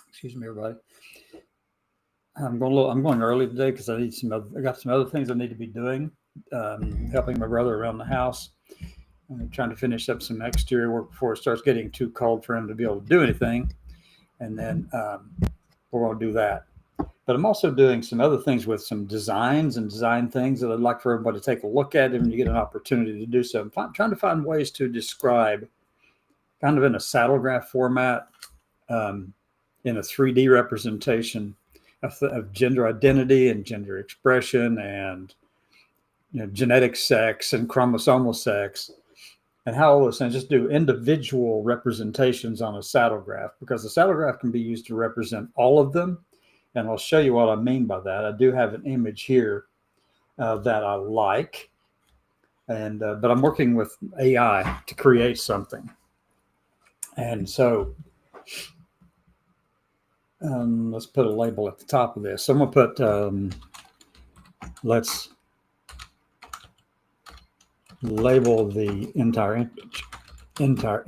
Excuse me, everybody. I'm going early today because I got some other things I need to be doing. Helping my brother around the house. I'm trying to finish up some exterior work before it starts getting too cold for him to be able to do anything. And then we're going to do that. But I'm also doing some other things with some designs and design things that I'd like for everybody to take a look at when you get an opportunity to do so. I'm trying to find ways to describe kind of in a saddle graph format, in a 3D representation of gender identity and gender expression and genetic sex and chromosomal sex and how all those things, just do individual representations on a saddle graph, because the saddle graph can be used to represent all of them. And I'll show you what I mean by that. I do have an image here that I like, and but I'm working with AI to create something. And so let's put a label at the top of this. So I'm going to put, let's label the entire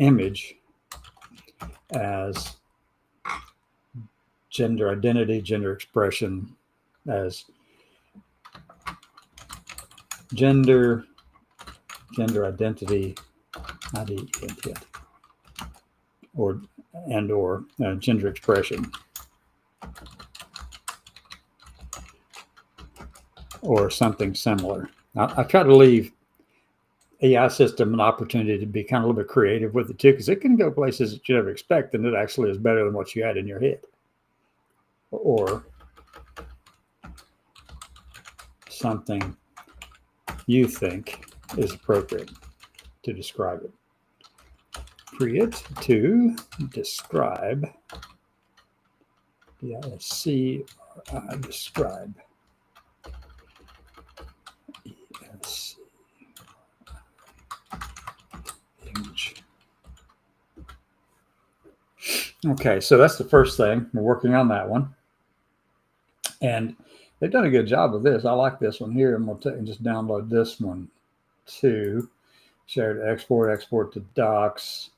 image as gender identity, gender expression, as gender identity, or gender expression, or something similar. I try to leave AI system an opportunity to be kind of a little bit creative with it too, because it can go places that you never expect, and it actually is better than what you had in your head, or something you think is appropriate to describe it. Create to describe, D-I-S-C-R-I, describe. E-S-C. Image. Okay, so that's the first thing. We're working on that one. And they've done a good job of this. I like this one here. I'm going to just download this one too. Share to export to docs.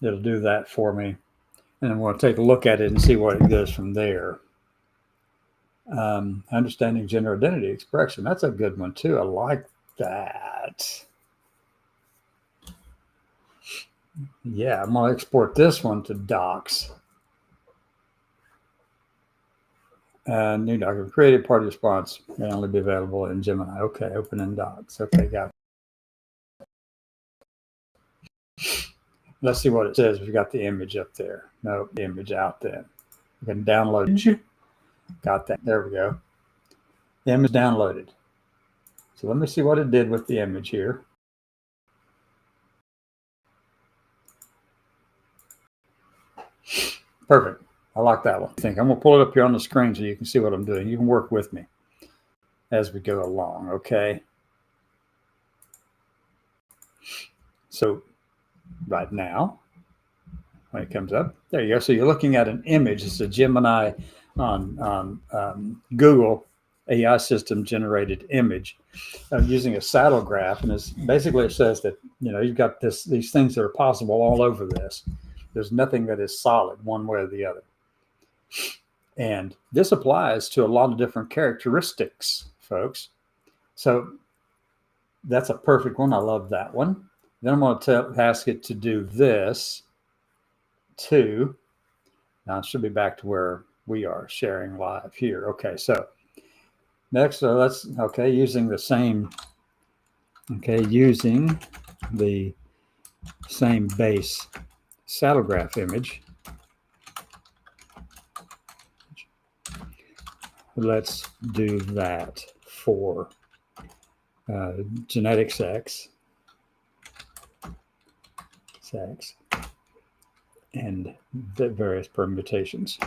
It'll do that for me. And I'm going to take a look at it and see what it goes from there. Understanding gender identity expression. That's a good one too. I like that. Yeah, I'm going to export this one to docs. New document created, party response may only be available in Gemini. Okay, open in docs. Okay, got it. Let's see what it says. We've got the image up there. No, the image out there. We can download it. Got that. There we go. The image downloaded. So let me see what it did with the image here. Perfect. I like that one. I'm going to pull it up here on the screen so you can see what I'm doing. You can work with me as we go along, okay? So right now, when it comes up, there you go. So you're looking at an image. It's a Gemini on Google AI system generated image using a saddle graph. And it's basically, it says that, you've got these things that are possible all over this. There's nothing that is solid one way or the other. And this applies to a lot of different characteristics, folks. So that's a perfect one. I love that one. Then I'm going to ask it to do this too. Now it should be back to where we are sharing live here. Okay, so next, using the same base saddle graph image. Let's do that for genetic sex, and the various permutations,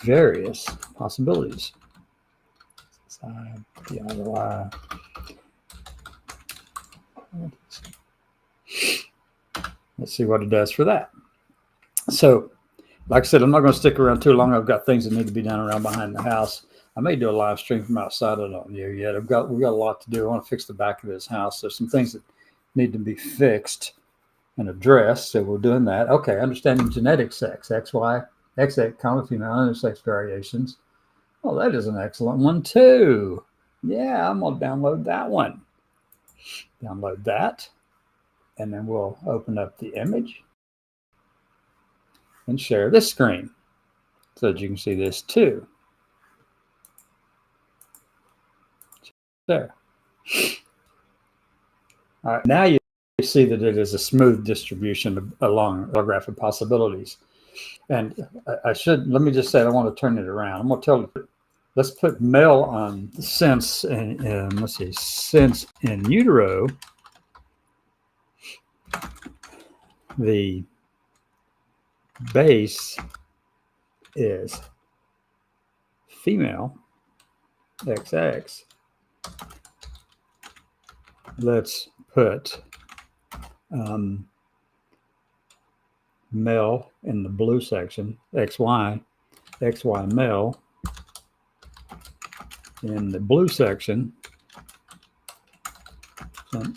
various possibilities. Let's see what it does for that. So, like I said, I'm not going to stick around too long. I've got things that need to be done around behind the house. I may do a live stream from outside. I don't know yet. We've got a lot to do. I want to fix the back of this house. There's some things that need to be fixed and addressed. So we're doing that. Okay, understanding genetic sex, XY, XX, comma, female, intersex variations. Oh, that is an excellent one too. Yeah, I'm gonna download that one. Download that, and then we'll open up the image and share this screen so that you can see this too. There. All right, now you see that it is a smooth distribution along a graph of possibilities. And let me just say, I want to turn it around. I'm going to tell you, let's put male on since, and let's see, since in utero, the base is female, XX. Let's put male in the blue section, XY male in the blue section,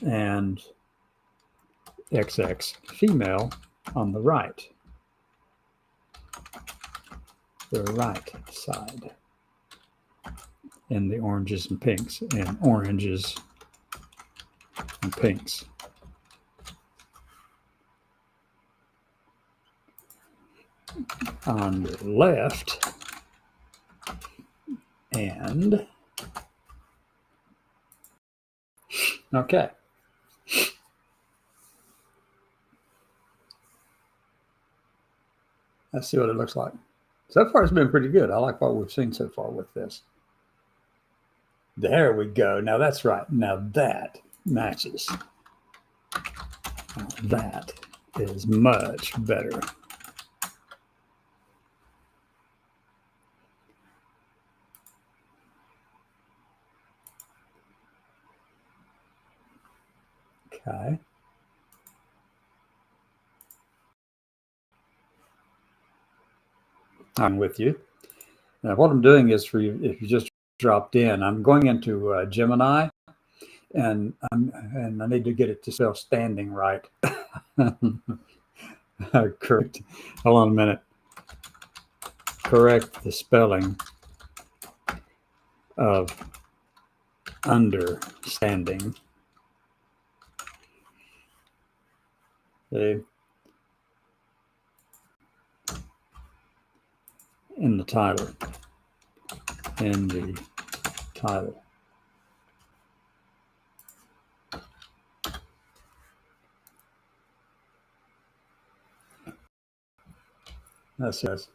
and XX female on the right side, in the oranges and pinks, and oranges and pinks. On the left, and okay. Let's see what it looks like. So far, it's been pretty good. I like what we've seen so far with this. There we go. Now that's right. Now that matches. Now that is much better. Okay. I'm with you. Now what I'm doing is, for you, if you just dropped in, I'm going into Gemini, and I need to get it to self-standing right. Correct. Hold on a minute. Correct the spelling of understanding. Okay. In the title. That says,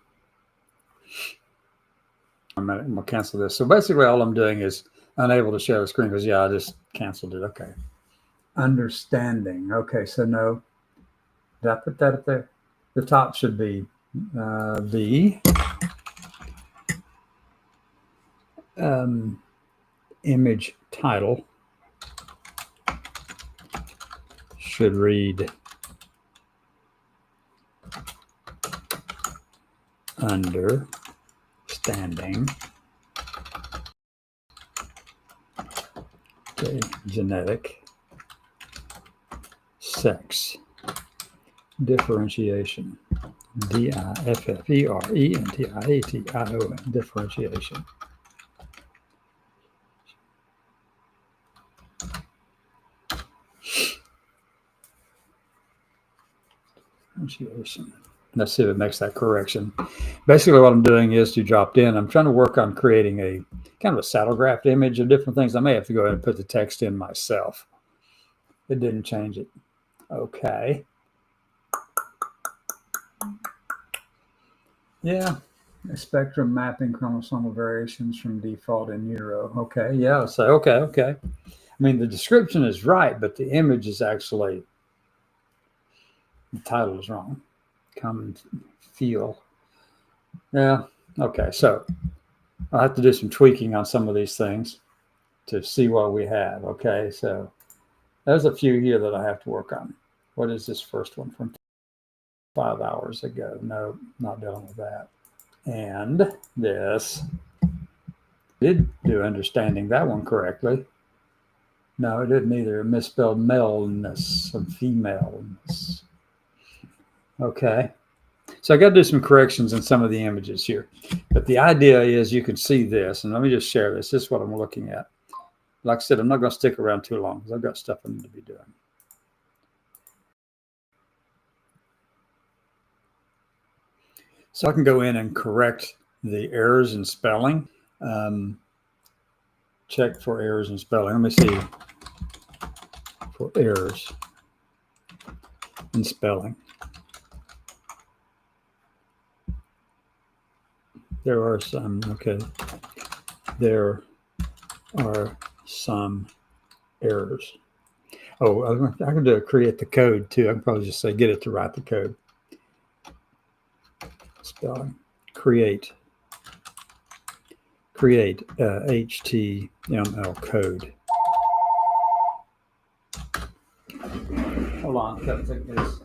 I'm going to cancel this. So basically all I'm doing is unable to share the screen because, yeah, I just canceled it. Okay. Understanding. Okay, so no. Did I put that up there? The top should be the image title should read understanding the genetic sex differentiation, differentiation, differentiation. Let's see if it makes that correction. Basically what I'm doing is, you dropped in, I'm trying to work on creating a kind of a saddle graph image of different things. I may have to go ahead and put the text in myself. It didn't change it. Okay. Yeah. A spectrum mapping chromosomal variations from default in utero. Okay. Yeah. So, okay. I mean, the description is right, but the image is actually, the title is wrong. Come and feel. Yeah. Okay. So I'll have to do some tweaking on some of these things to see what we have. Okay. So there's a few here that I have to work on. What is this first one from 5 hours ago? No, not dealing with that. And this did do understanding that one correctly. No, it didn't either. It misspelled maleness of femaleness. Okay. So I got to do some corrections in some of the images here. But the idea is you can see this, and let me just share this. This is what I'm looking at. Like I said, I'm not going to stick around too long because I've got stuff I need to be doing. So I can go in and correct the errors in spelling. Check for errors in spelling. Let me see for errors in spelling. There are some, okay. There are some errors. Oh, I can do a create the code too. I can probably just say get it to write the code. Spelling. Create HTML code. Hold on, gotta take this.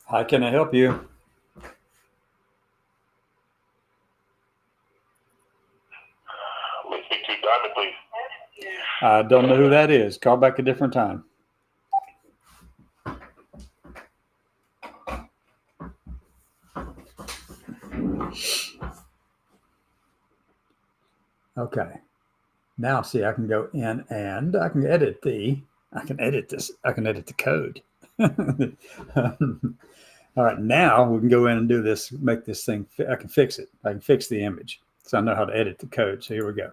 How can I help you? Let's speak to Diamond, please. I don't know who that is. Call back a different time. Okay. Now see, I can go in and I can edit this. I can edit the code. All right, now we can go in and do this, make this thing, I can fix it. I can fix the image. So I know how to edit the code. So here we go.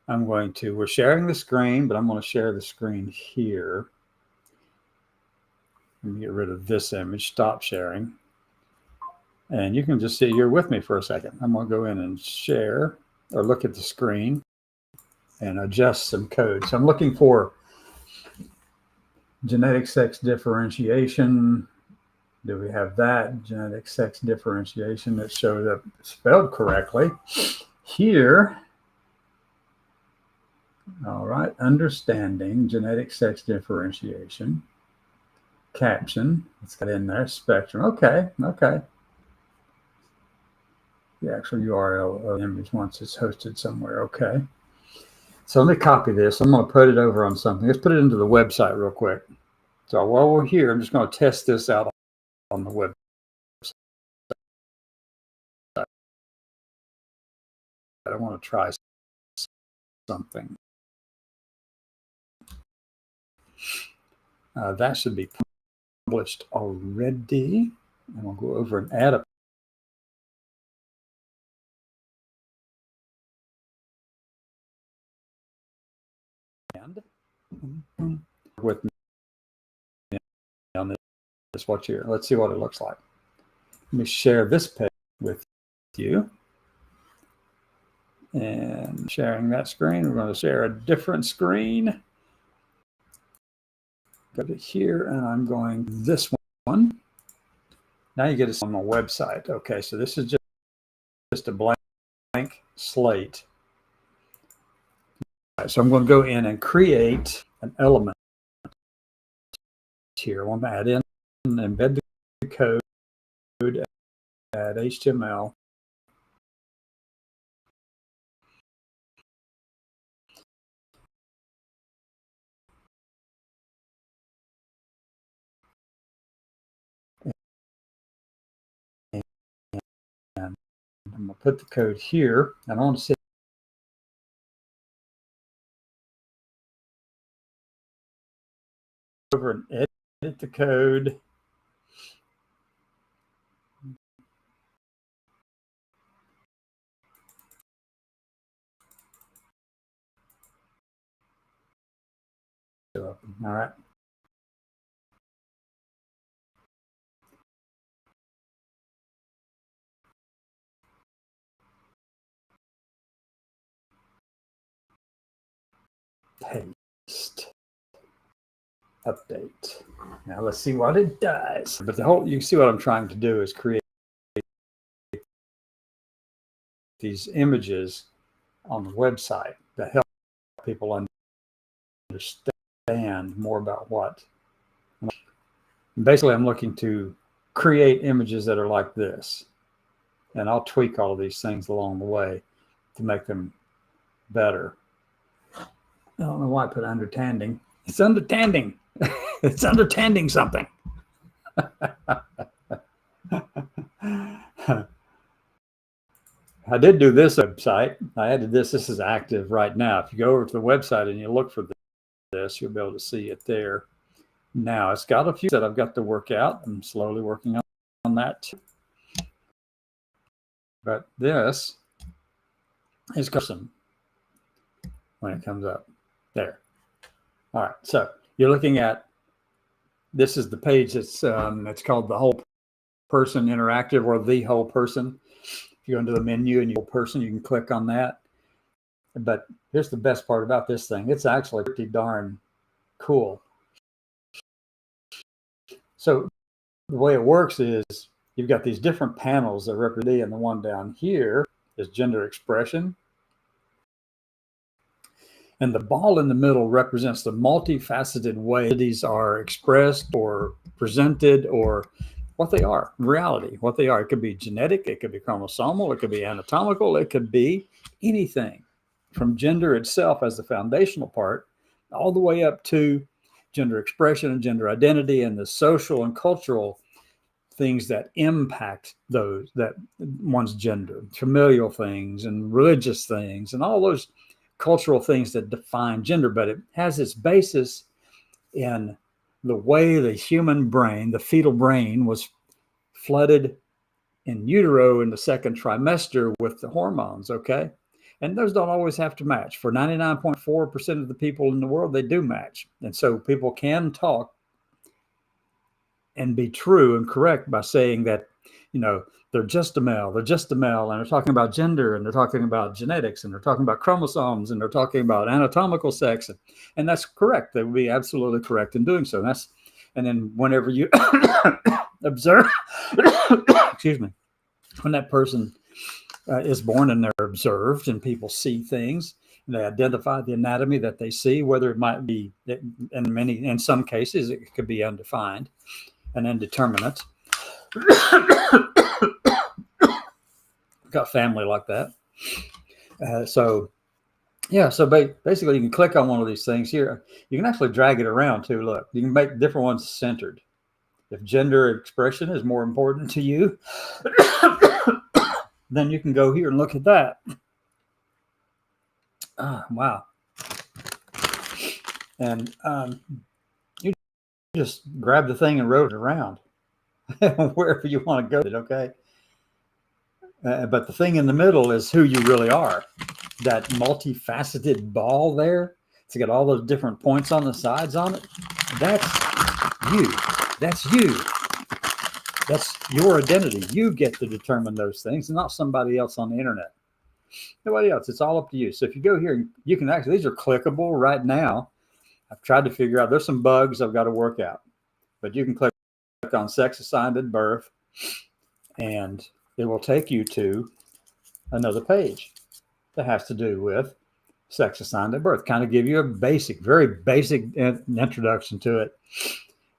We're sharing the screen, but I'm going to share the screen here. Let me get rid of this image, stop sharing. And you can just see you're with me for a second. I'm going to go in and share or look at the screen and adjust some code. So I'm looking for genetic sex differentiation. Do we have that? Genetic sex differentiation that shows up spelled correctly. Here, all right, understanding genetic sex differentiation. Caption, it's got in there, spectrum. Okay. The actual URL of the image once it's hosted somewhere. Okay. So let me copy this. I'm going to put it over on something. Let's put it into the website real quick. So while we're here, I'm just going to test this out on the website. I want to try something. That should be published already. And we'll go over and add a with me on this. Watch here. Let's see what it looks like. Let me share this page with you. And sharing that screen, we're going to share a different screen. Go to here, and I'm going this one. Now you get it on my website. Okay, so this is just a blank slate. So I'm going to go in and create an element here. I want to add in and embed the code, add HTML. And I'm going to put the code here. And I want to see over and edit the code. All right. Paste. Update. Now let's see what it does. But you can see what I'm trying to do is create these images on the website that help people understand more about what. Basically, I'm looking to create images that are like this. And I'll tweak all of these things along the way to make them better. I don't know why I put understanding. It's understanding. It's understanding something. I did do this website. I added this. This is active right now. If you go over to the website and you look for this, you'll be able to see it there. Now, it's got a few that I've got to work out. I'm slowly working on that too. But this is custom when it comes up. There. All right. So you're looking at, this is the page that's it's called the Whole Person Interactive, or the Whole Person. If you go into the menu and you Whole Person, you can click on that. But here's the best part about this thing. It's actually pretty darn cool. So the way it works is you've got these different panels that represent, and the one down here is gender expression. And the ball in the middle represents the multifaceted way these are expressed or presented, or what they are, reality, what they are. It could be genetic, it could be chromosomal, it could be anatomical, it could be anything from gender itself as the foundational part, all the way up to gender expression and gender identity and the social and cultural things that impact those, that one's gender, familial things and religious things and all those cultural things that define gender. But it has its basis in the way the human brain, the fetal brain, was flooded in utero in the second trimester with the hormones, okay? And those don't always have to match. For 99.4% of the people in the world, they do match. And so people can talk and be true and correct by saying that, you know, they're just a male, and they're talking about gender, and they're talking about genetics, and they're talking about chromosomes, and they're talking about anatomical sex. And that's correct. They would be absolutely correct in doing so. And then whenever you observe, excuse me, when that person is born and they're observed and people see things and they identify the anatomy that they see, whether it might be, in some cases, it could be undefined and indeterminate. Got family like that. So basically you can click on one of these things here. You can actually drag it around too. Look, you can make different ones centered. If gender expression is more important to you, then you can go here and look at that. Wow. And you just grab the thing and rotate it around wherever you want to go with it, okay? But the thing in the middle is who you really are. That multifaceted ball there, it's got all those different points on the sides on it. That's you. That's you. That's your identity. You get to determine those things, and not somebody else on the internet. Nobody else. It's all up to you. So if you go here, you can actually, these are clickable right now. I've tried to figure out, there's some bugs I've got to work out, but you can click on sex assigned at birth, and it will take you to another page that has to do with sex assigned at birth. Kind of give you a very basic introduction to it.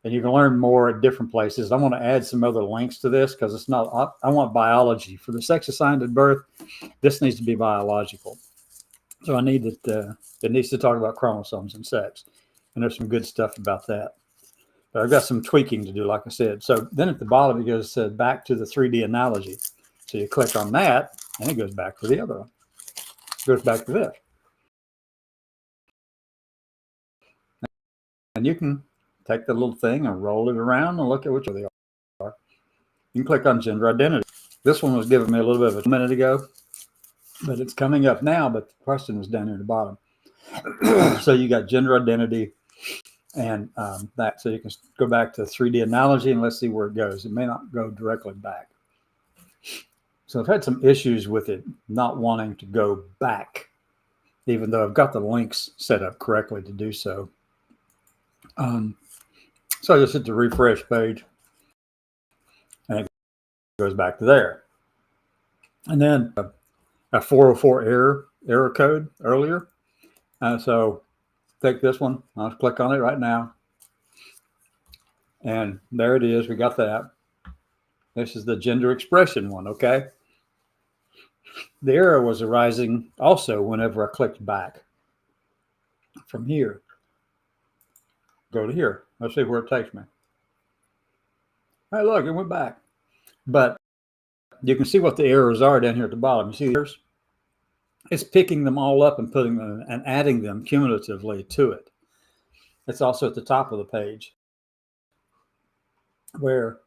And you can learn more at different places. I want to add some other links to this because it's not, I want biology. For the sex assigned at birth, this needs to be biological. So I need it needs to talk about chromosomes and sex. And there's some good stuff about that. But I've got some tweaking to do, like I said. So then at the bottom, it goes back to the 3D analogy. So you click on that, and it goes back to the other one. It goes back to this. And you can take the little thing and roll it around and look at which they are. You can click on gender identity. This one was giving me a little bit of a minute ago, but it's coming up now, but the question was down here at the bottom. So you got gender identity and that. So you can go back to 3D analogy and let's see where it goes. It may not go directly back. So I've had some issues with it not wanting to go back, even though I've got the links set up correctly to do so. So I just hit the refresh page and it goes back to there. And then a 404 error code earlier. So take this one. I'll click on it right now. And there it is. We got that. This is the gender expression one, okay? The error was arising also whenever I clicked back from here. Go to here. Let's see where it takes me. Hey, look, it went back. But you can see what the errors are down here at the bottom. You see the errors? It's picking them all up and putting them and adding them cumulatively to it. It's also at the top of the page where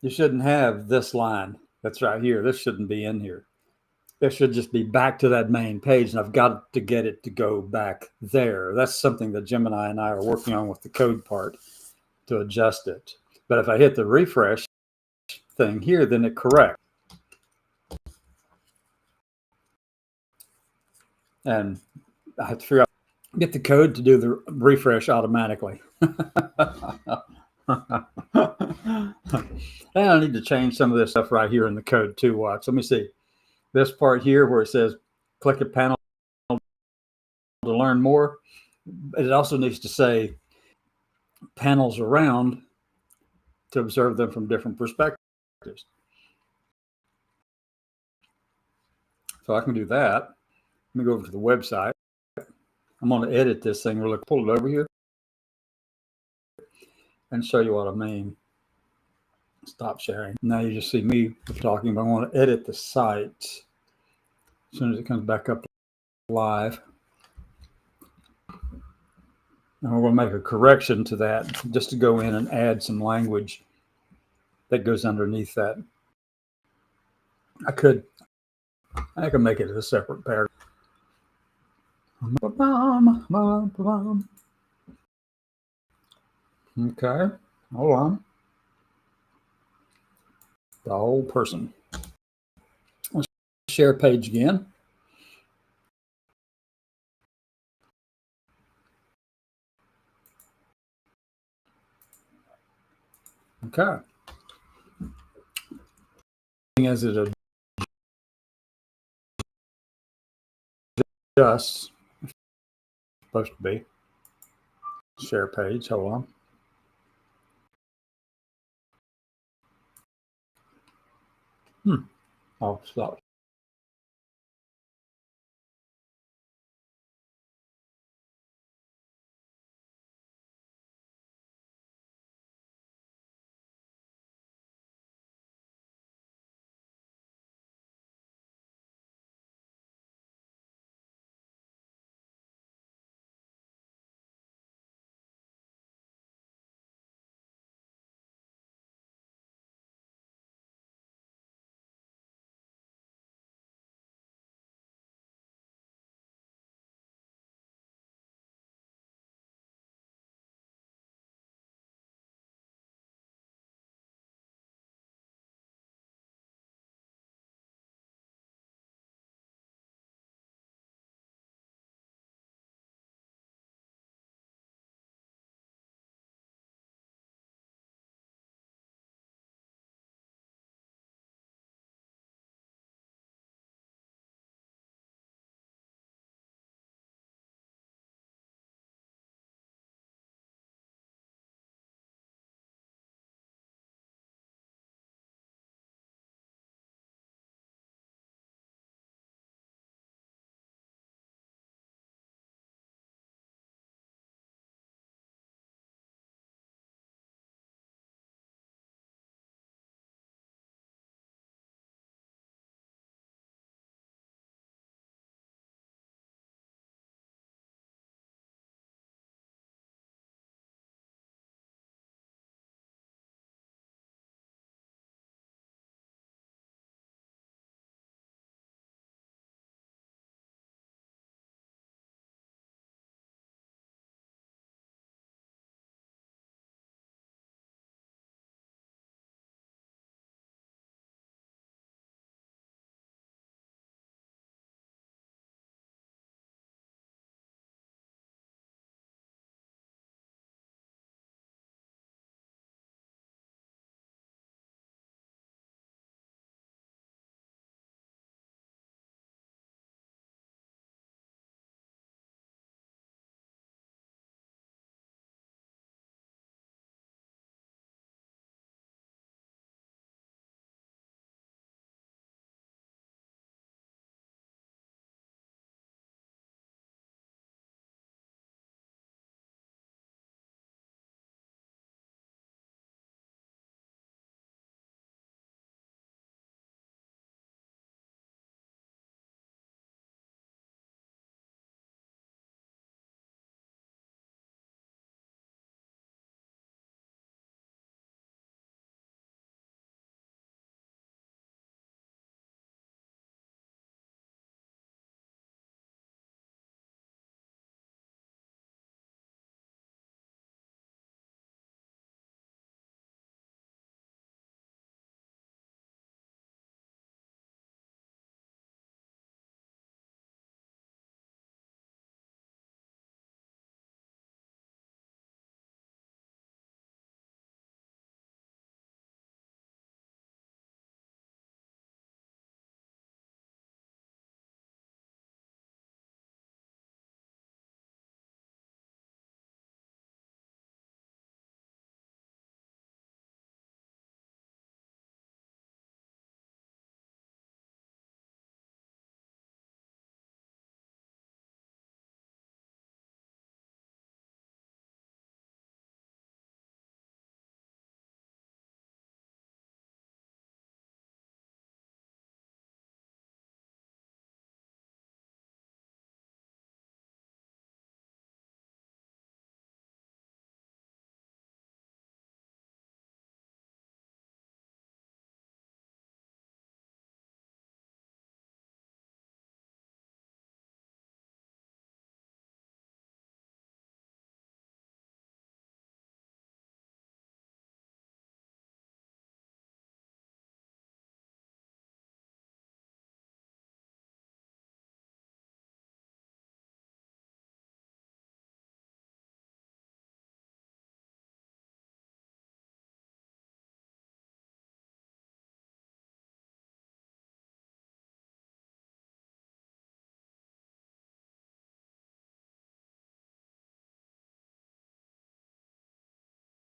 you shouldn't have this line that's right here. This shouldn't be in here. This should just be back to that main page, and I've got to get it to go back there. That's something that Gemini and I are working on with the code part to adjust it. But if I hit the refresh thing here, then it corrects. And I have to figure out, get the code to do the refresh automatically. And I need to change some of this stuff right here in the code too. Watch. Let me see. This part here where it says click a panel to learn more. It also needs to say panels around to observe them from different perspectives. So I can do that. Let me go over to the website. I'm going to edit this thing really, pull it over here and show you what I mean. Stop sharing. Now you just see me talking, but I want to edit the site as soon as it comes back up live. And we're going to make a correction to that just to go in and add some language that goes underneath that. I can make it a separate paragraph. Okay, hold on. The whole person. Let's share page again. Okay. As it adjusts, it's supposed to be share page. Hold on. I'll stop